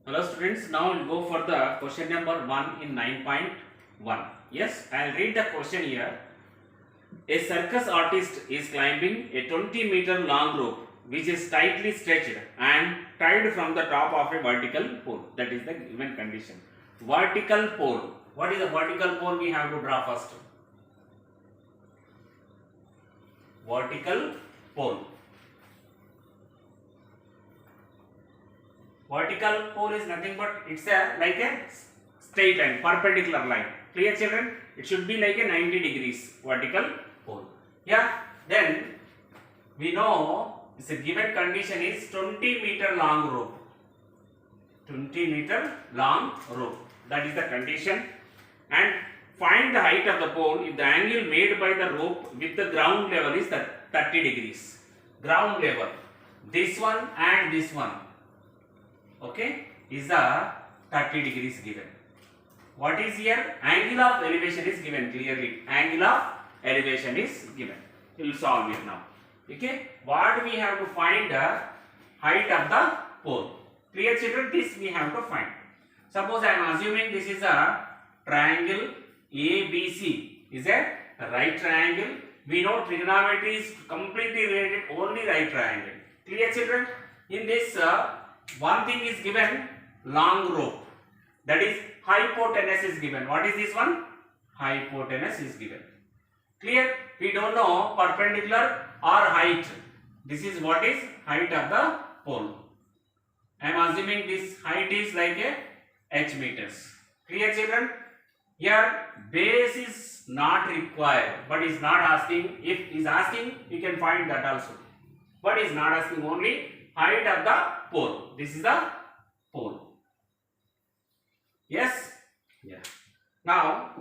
Hello students, now we'll go for the question number 1 in 9.1. Yes, I'll read the question here. A circus artist is climbing a 20-meter long rope which is tightly stretched and tied from the top of a vertical pole. That is the given condition. Vertical pole. What is a vertical pole? We have to draw first. Vertical pole. Vertical pole is nothing but it's like a straight line, perpendicular line. Clear children? It should be like a 90 degrees vertical pole. Yeah. Then we know it's a given condition is 20-meter long rope. 20-meter long rope. That is the condition. And find the height of the pole if the angle made by the rope with the ground level is 30 degrees. Ground level. This one and this one. Okay, is the 30 degrees given. What is here? Angle of elevation is given clearly. Angle of elevation is given. We will solve it now. Okay, what we have to find the height of the pole. Clear children? This we have to find. Suppose I am assuming this is a triangle ABC. Is a right triangle. We know trigonometry is completely related only right triangle. Clear children? In this one thing is given, long rope, that is hypotenuse is given. What is this one? Hypotenuse is given. Clear? We don't know perpendicular or height. This is what is height of the pole. I am assuming this height is like a h meters. Clear children? Here base is not required, but is not asking. If is asking, you can find that also. But is not asking only height of the pole. This is the pole. Yes? Yeah. Now,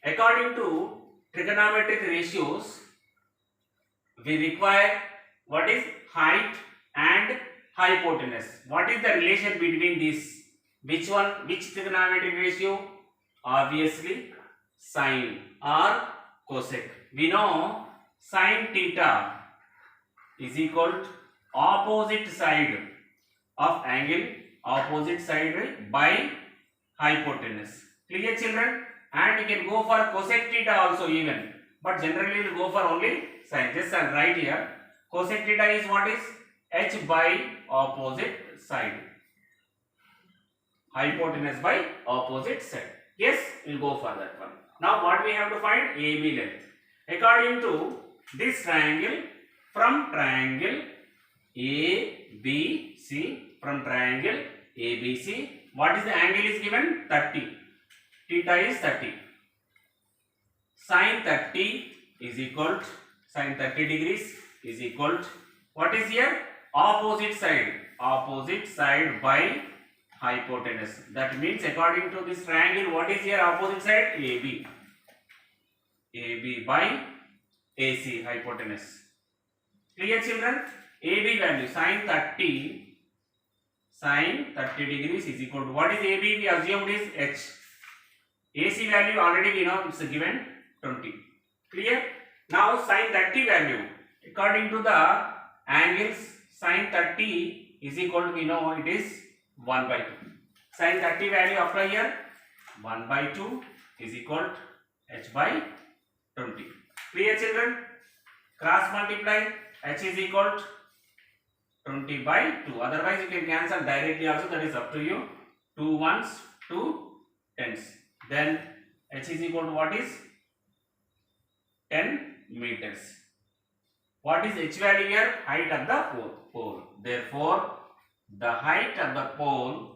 according to trigonometric ratios, we require what is height and hypotenuse. What is the relation between these? Which one? Which trigonometric ratio? Obviously, sine or cosec. We know sine theta is equal to opposite side of angle, opposite side by hypotenuse. Clear children? And you can go for cosec theta also even, but generally we will go for only sine. Just I'll write here. Cosec theta is what is? H by opposite side. Hypotenuse by opposite side. Yes, we'll go for that one. Now what we have to find? AB length. According to this triangle, from triangle ABC, from triangle ABC, what is the angle is given? 30. Theta is 30. Sine 30 is equal to, sine 30 degrees is equal to, what is here? Opposite side. Opposite side by hypotenuse. That means according to this triangle, what is here opposite side? AB. AB by AC, hypotenuse. Clear children? AB value sine 30 degrees is equal to, what is AB? We assumed is H. AC value already we know it's given 20. Clear? Now sine 30 value according to the angles, sine 30 is equal to, we know it is 1 by 2. Sine 30 value after here 1 by 2 is equal to H by 20. Clear children? Cross multiply, H is equal to 20 by 2. Otherwise you can cancel directly also, that is up to you. 2 ones, 2 tens. Then H is equal to what is? 10 meters. What is H value here? Height of the pole. Therefore, the height of the pole,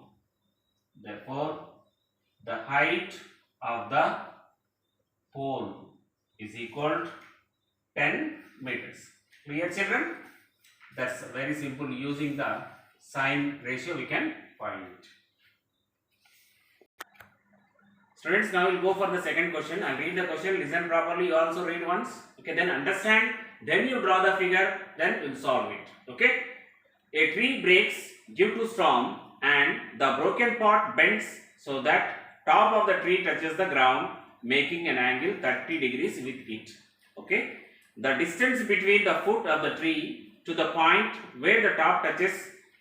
the height of the pole is equal to 10 meters. Clear children? That's very simple. Using the sine ratio we can find it. Students, now we'll go for the second question. I'll read the question, listen properly, you also read once. Okay, then understand, then you draw the figure, then we'll solve it. Okay? A tree breaks due to storm and the broken part bends so that top of the tree touches the ground, making an angle 30 degrees with it. Okay? The distance between the foot of the tree to the point where the top touches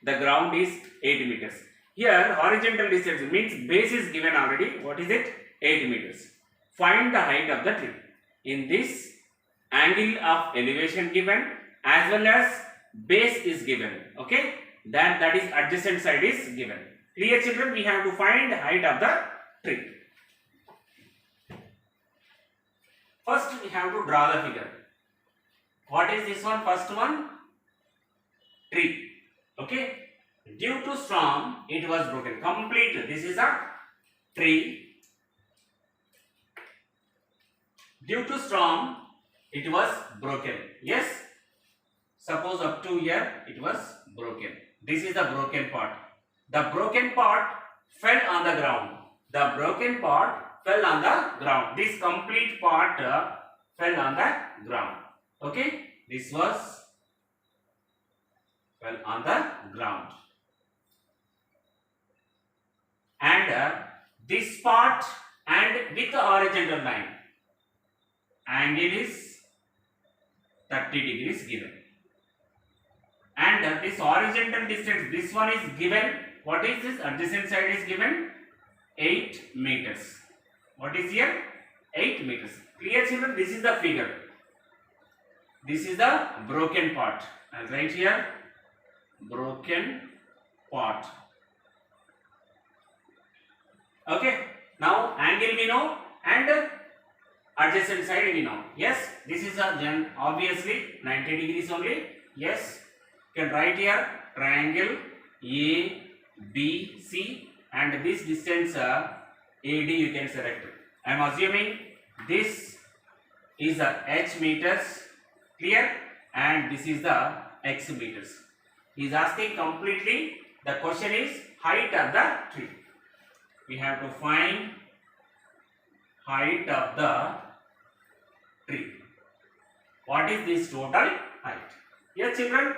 The ground is 8 meters. Here horizontal distance means base is given already. What is it? 8 meters. Find the height of the tree. In this, angle of elevation given as well as base is given. Okay, that is adjacent side is given. Clear children? We have to find height of the tree. First we have to draw the figure. What is this one? First one, tree. Okay, due to storm it was broken. Complete. This is a tree. Due to storm it was broken. Yes, suppose up to here it was broken. This is the broken part. The broken part fell on the ground. The broken part fell on the ground. This complete part fell on the ground. Okay, this was fell on the ground. And this part and with the horizontal line, angle is 30 degrees given. And this horizontal distance, this one is given. What is this? Adjacent side is given 8 meters. What is here? 8 meters. Clear children? This is the figure. This is the broken part. I'll write here broken part. Okay. Now angle we know and adjacent side we know. Yes. This is a obviously 90 degrees only. Yes. You can write here triangle ABC and this distance AD you can select. I am assuming this is the H meters. Clear? And this is the X meters. He is asking completely. The question is height of the tree. We have to find height of the tree. What is this total height? Here children,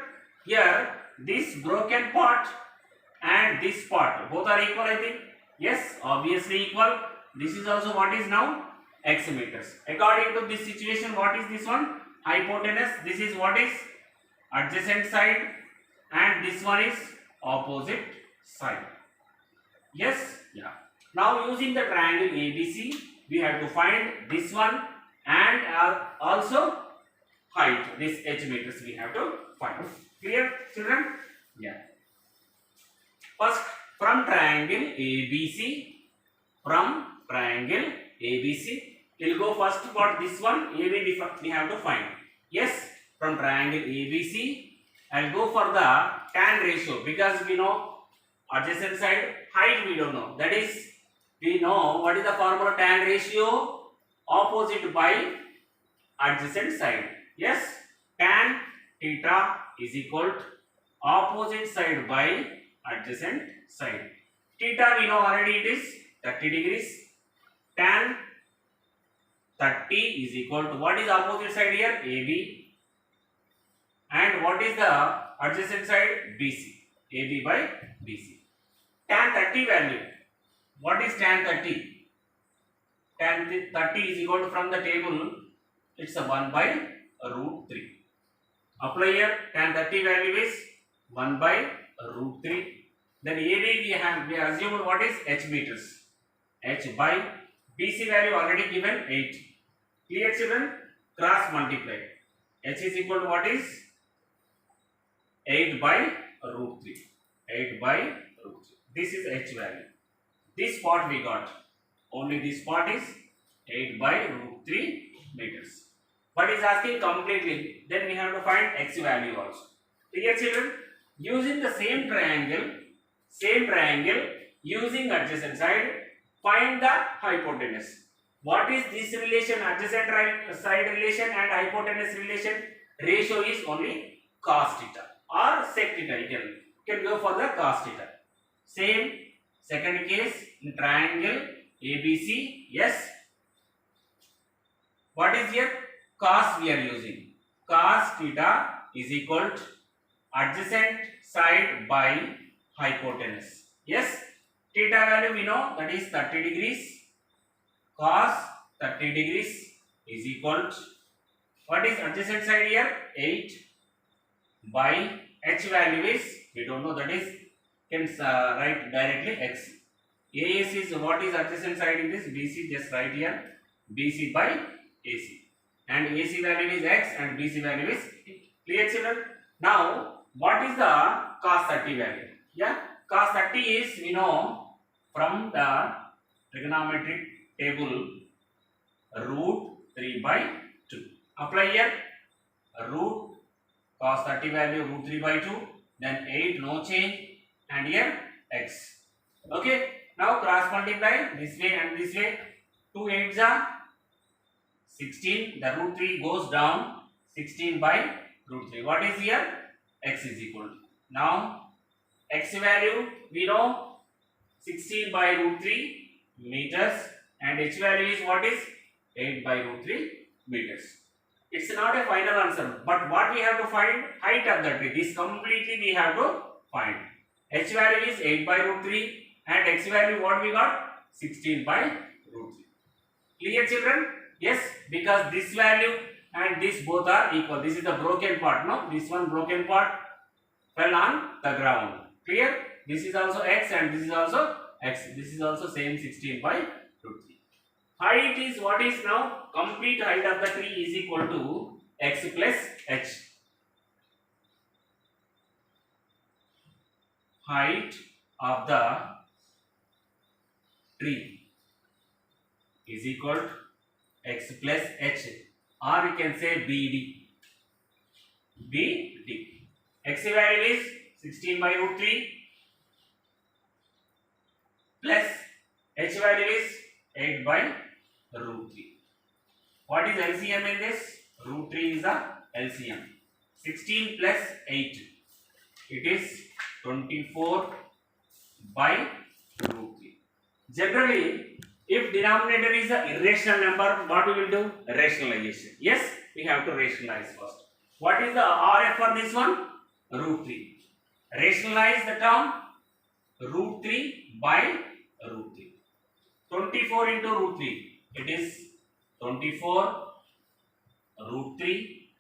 here this broken part and this part both are equal, I think. Yes, obviously equal. This is also what is now X meters. According to this situation, what is this one? Hypotenuse. This is what is adjacent side and this one is opposite side. Yes? Yeah. Now using the triangle ABC, we have to find this one and also height. This H meters we have to find. Clear children? Yeah. First from triangle ABC, we'll go first for this one. AB we have to find. Yes, from triangle ABC, I'll go for the tan ratio because we know adjacent side, height we don't know. That is, we know what is the formula tan ratio? Opposite by adjacent side. Yes, tan theta is equal to opposite side by adjacent side. Theta we know already it is 30 degrees. Tan 30 is equal to what is opposite side here? AB. And what is the adjacent side? BC. AB by BC. Tan 30 value. What is tan 30? Tan 30 is equal to, from the table, it's a 1 by root 3. Apply here, tan 30 value is 1 by root 3. Then AB we assume what is H meters. H by BC value already given 8. Clear children? Cross multiply. H is equal to what is? 8 by root 3. 8 by root 3. This is H value. This part we got. Only this part is 8 by root 3 meters. But is asking completely. Then we have to find X value also. Clear children? Using the same triangle, using adjacent side, find the hypotenuse. What is this relation? Adjacent side relation and hypotenuse relation? Ratio is only cos theta or sec theta. You can go for the cos theta. Same second case in triangle ABC. Yes. What is here? Cos we are using. Cos theta is equal to adjacent side by hypotenuse. Yes. Theta value we know, that is 30 degrees. Cos 30 degrees is equal to, what is adjacent side here? 8 by H value is We don't know, that is can write directly x. AS is what is adjacent side in this? BC, just write here BC by AC. And AC value is x and BC value is 8. Clear children? Now what is the cos 30 value? Yeah, cos 30 is, we know from the trigonometric table, root 3 by 2. Apply here root cos 30 value root 3 by 2, then 8 no change, and here x. Okay, now cross multiply this way and this way. 2 8s are 16, the root 3 goes down, 16 by root 3. What is here? X is equal to. Now x value we know 16 by root 3 meters, and h value is what is 8 by root 3 meters. It's not a final answer, but what we have to find? Height of the tree. This completely we have to find. H value is 8 by root 3 and x value what we got? 16 by root 3. Clear children? Yes, because this value and this both are equal. This is the broken part, no? This one broken part fell on the ground. Clear? This is also x and this is also x. This is also same 16 by root 3. Height is what is now? Complete height of the tree is equal to x plus h. Height of the tree is equal to x plus h, or you can say BD. BD. X value is 16 by root 3 plus h value is 8 by root 3. What is LCM in this? Root 3 is the LCM. 16 plus 8. It is 24 by root 3. Generally, if denominator is an irrational number, what we will do? Rationalization. Yes, we have to rationalize first. What is the RF for this one? Root 3. Rationalize the term root 3 by root 3. 24 into root 3. It is 24 root 3.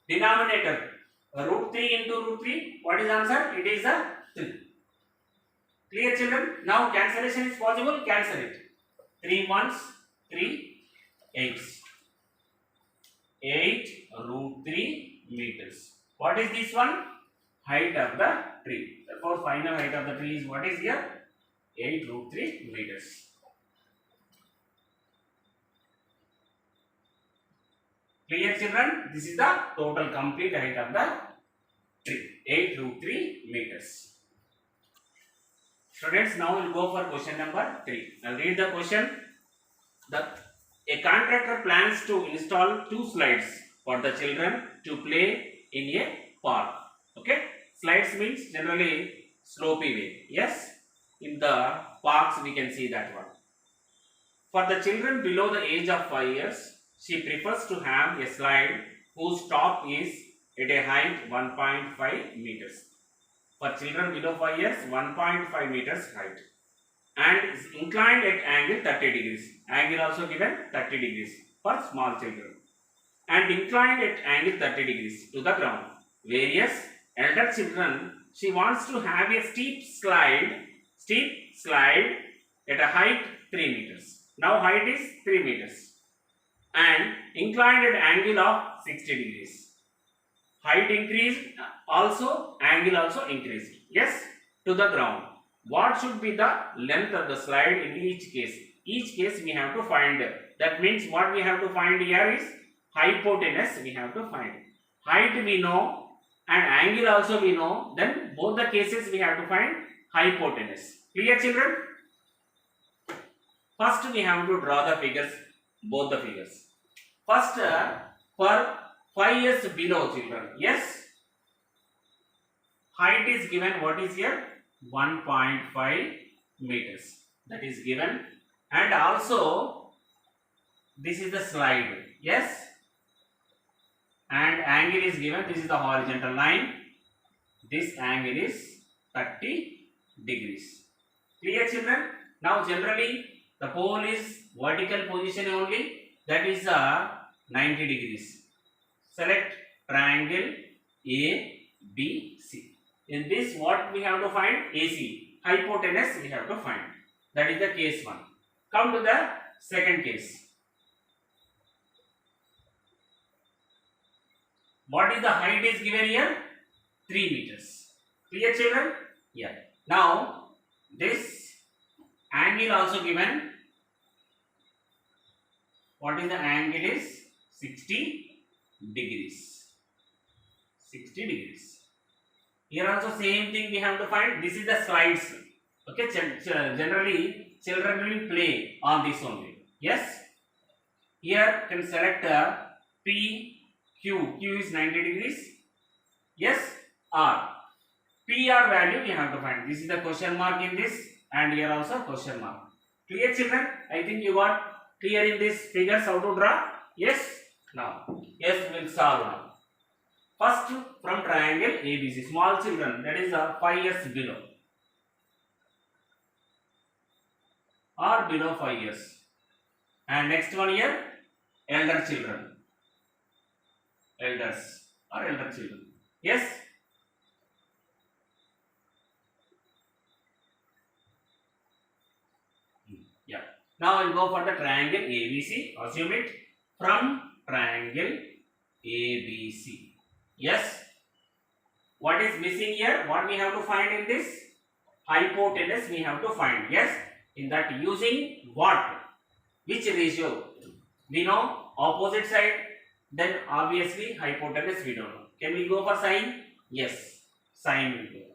Denominator root 3 into root 3. What is answer? It is a 3. Clear children? Now cancellation is possible. Cancel it. 3 ones, 3 8s. 8 root 3 meters. What is this one? Height of the tree. Therefore, final height of the tree is what is here? 8 root 3 meters. Clear children? This is the total complete height of the tree. 8 root 3 meters. Students, now we will go for question number 3. Now read the question. A contractor plans to install 2 slides for the children to play in a park. Okay? Slides means generally slopey way. Yes? In the parks we can see that one. For the children below the age of 5 years, she prefers to have a slide whose top is at a height 1.5 meters. For children below 5 years, 1.5 meters height, and is inclined at angle 30 degrees. Angle also given 30 degrees for small children, and inclined at angle 30 degrees to the ground. Various elder children, she wants to have a steep slide at a height 3 meters. Now height is 3 meters and inclined at angle of 60 degrees. Height increased, also angle also increased. Yes, to the ground. What should be the length of the slide in each case? Each case we have to find. That means what we have to find here is hypotenuse we have to find. Height we know and angle also we know. Then both the cases we have to find hypotenuse. Clear children? First we have to draw the figures, both the figures. First for 5 years below children. Yes. Height is given, what is here? 1.5 meters. That is given. And also this is the slide. Yes. And angle is given. This is the horizontal line. This angle is 30 degrees. Clear children? Now generally the pole is vertical position only. That is 90 degrees. Select triangle ABC. In this, what we have to find? AC. Hypotenuse we have to find. That is the case 1. Come to the second case. What is the height is given here? 3 meters. Clear, children? Yeah. Now, this angle also given. What is the angle is? 60 degrees. 60 degrees. Here also same thing we have to find. This is the slides. Okay, generally children will play on this only. Yes. Here can select P, Q. Q is 90 degrees. Yes. R. PR value we have to find. This is the question mark in this, and here also question mark. Clear, children? I think you got clear in this figures how to draw. Yes. Now, yes, we will solve now. First, from triangle ABC, small children, that is 5 years below or below 5 years, and next one here, elder children, elders or elder children. Yes. Yeah. Now I will go for the triangle ABC. Assume it from triangle ABC. Yes. What is missing here? What we have to find in this? Hypotenuse we have to find. Yes. In that, using what? Which ratio? We know opposite side. Then obviously hypotenuse we don't know. Can we go for sine? Yes. Sine will go.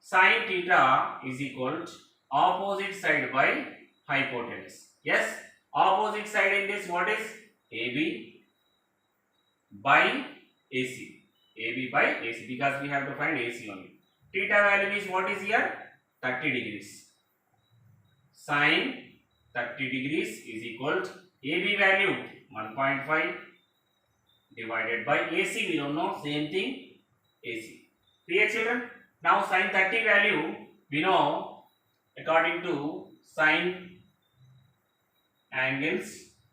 Sine theta is equal to opposite side by hypotenuse. Yes. Opposite side in this, what is? AB by AC. AB by AC, because we have to find AC only. Theta value is what is here? 30 degrees. Sine 30 degrees is equal to AB value 1.5 divided by AC. We don't know, same thing, AC. Clear, children? Now sine 30 value we know according to sine angles,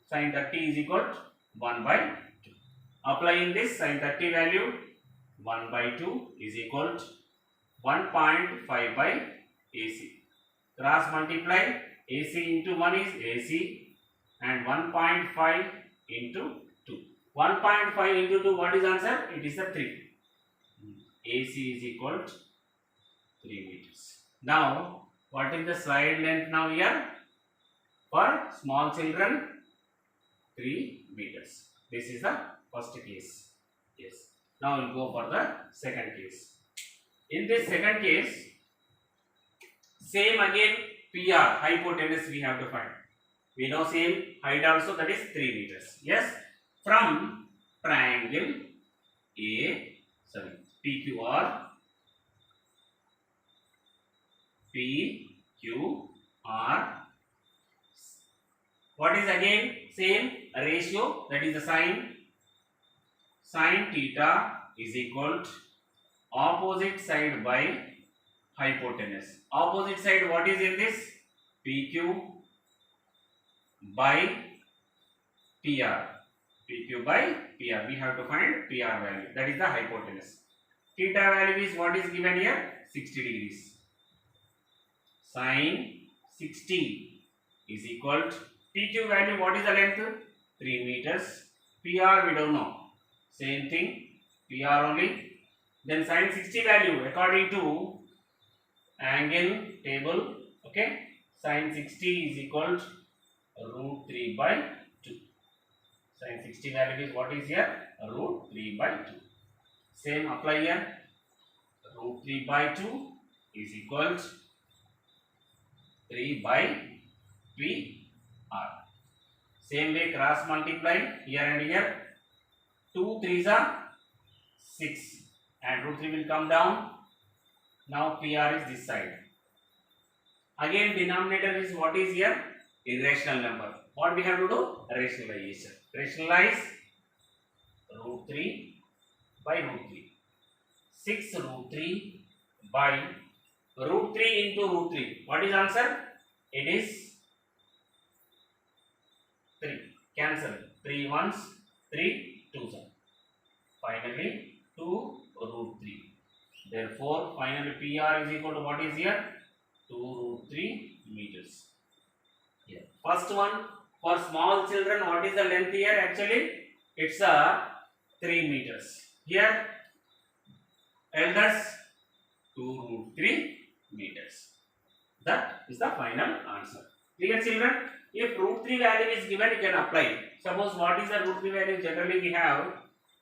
sine 30 is equal to 1 by 2. Applying this, sine 30 value 1 by 2 is equal to 1.5 by AC. Cross multiply, AC into 1 is AC and 1.5 into 2. 1.5 into 2, what is answer? It is a 3. AC is equal to 3 meters. Now, what is the slide length now here? For small children, 3 meters. This is the first case. Yes. Now we will go for the second case. In this second case, same again PR, hypotenuse we have to find. We know same height also, that is 3 meters. Yes. From triangle PQR, PQR. What is again same ratio, that is the sine theta is equal to opposite side by hypotenuse. Opposite side what is in this? PQ by PR. PQ by PR. We have to find PR value. That is the hypotenuse. Theta value is what is given here? 60 degrees. Sine 60 is equal to PQ value. What is the length? 3 meters. PR we don't know. Same thing. PR only. Then sine 60 value according to angle table. Okay. Sine 60 is equal to root 3 by 2. Sine 60 value is what is here? Root 3 by 2. Same apply here. Root 3 by 2 is equal to 3 by PR. Same way cross multiply here and here. 2 3s are 6 and root 3 will come down. Now PR is this side. Again denominator is what is here? Irrational number. What we have to do? Rationalization. Rationalize root 3 by root 3. 6 root 3 by root 3 into root 3. What is answer? It is 3. Cancel. 3 ones, 3 twos. Finally 2 root 3. Therefore, finally PR is equal to what is here? 2 root 3 meters. Here. First one, for small children, what is the length here? Actually, it's a 3 meters. Here, elders 2 root 3 meters. That is the final answer. Clear, children? If root 3 value is given, you can apply. Suppose what is the root 3 value? Generally, we have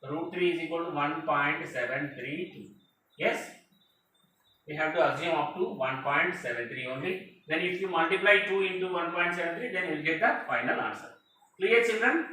root 3 is equal to 1.732. Yes? We have to assume up to 1.73 only. Then if you multiply 2 into 1.73, then you will get the final answer. Clear, children?